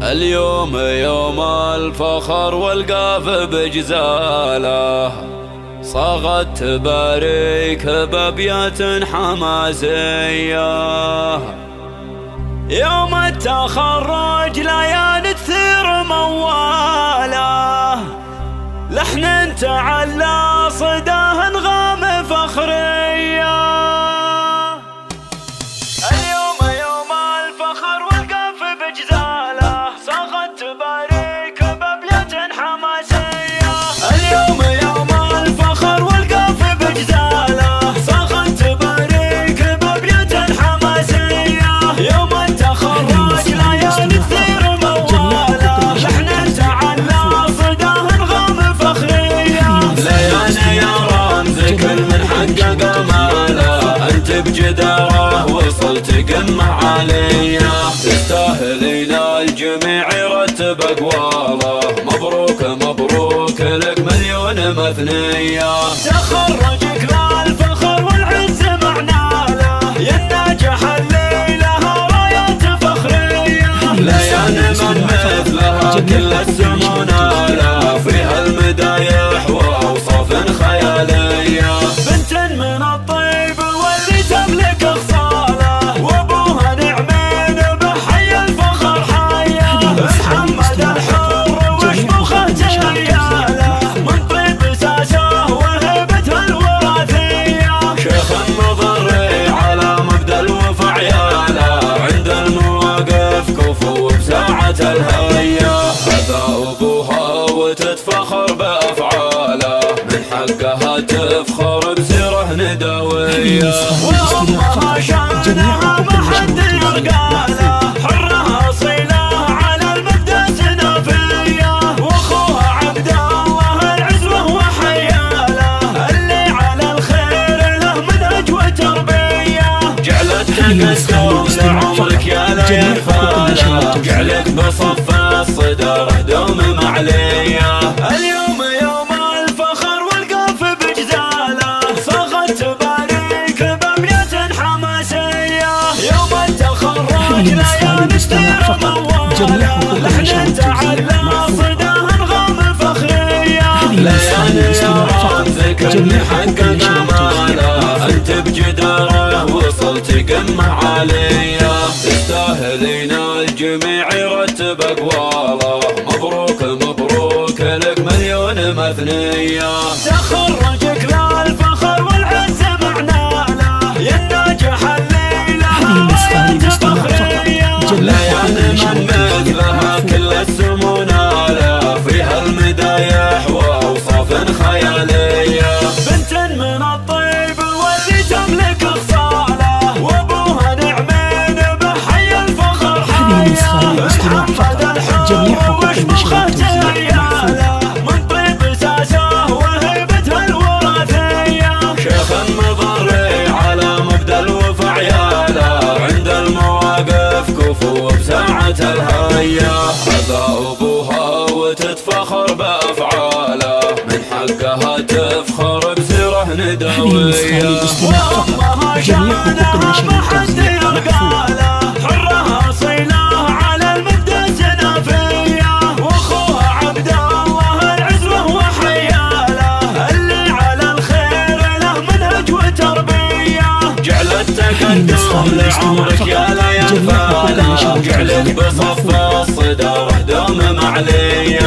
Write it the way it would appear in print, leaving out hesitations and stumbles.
اليوم يوم الفخر والقاف بجزاله، صاغت تباريك بأبيات حماسية. يوم التخرج ليالي تثير مواله، لحن تعلى صداه انغام فخريه. اليوم يوم الفخر والقاف بجزاله، صاغت تباريك بأبيات حماسيه. اليوم يوم الفخر والقاف بجزاله، صاغت تباريك بأبيات حماسيه. يوم التخرج ليالي تثير مواله، لحن تعلى صداه انغام فخريه. ليالي يا رمز كل من حقق اماله، انت بجداره وصلت قمه عاليه. تستاهلين الجميع يرتب اقواله، مبروك مبروك لك مليون مثنيه. تخرجك للفخر والعز معناله، يا الناجح الليله رايات فخريه. ليالي من مثلها كل السمو ناله، فيها المدايح واوصاف خياليه. بنت من الطيب واللي تملك اخصاله، وابوها نعمين بحي الفخر حيه. محمد الحر وشموخه تهياله، من طيب ساسه وهيبته الوراثيه. شيخ مضري على مبدا الوفا عياله، عند المواقف كفو بساعة الهية. هذا ابوها وتتفخر بافعاله، من حقها تفخر بسيره ندويه. وامها شانها ما حد يرقاله، حرها اصيله على المبدا سنافيه. واخوها عبد الله العزوه وحياله، اللي على الخير له منهج وتربيه. جعلتك السوق لعمرك يا ليل فاله، جعلك بصف الصدر دوم معليه. اليوم يوم الفخر والقاف بجزاله، صاغت تباريك بأبيات حماسيه. يوم التخرج ليالي تثير مواله، لحن تعلى صداه انغام فخريه. ليالي يا رمز كل حقق اماله، انت بجداره وصلت قمه عاليه. تستاهلين الجميع يرتب اقواله، مبروك مبروك لك مليون مثنيه. تخرجك للفخر والعز معناله، يا الناجح الليله رايات فخريه. ليالي من مثلها كل السمو ناله، فيها المدايح واوصاف خياليه. بنت من الطيب واللي تملك اخصاله، وابوها نعمين بحي الفخر حيه. محمد الحر وشموخه تهياله، من طيب ساسه وهيبته الوراثيه. شيخ مضري على مبدا الوفا عياله، عند المواقف كفو بساعة الهية. هذا ابوها وتتفخر بافعاله، من حقها تفخر بسيره ندويه. وامها شانها ما حد يرقاله، حرها اصيله على المبدا سنافيه. واخوها عبد الله العزوه وحياله، اللي على الخير له منهج وتربيه. جعلتك الدوم لعمرك يا ليل فاله، جعلك بصف الصدر دوم معليه.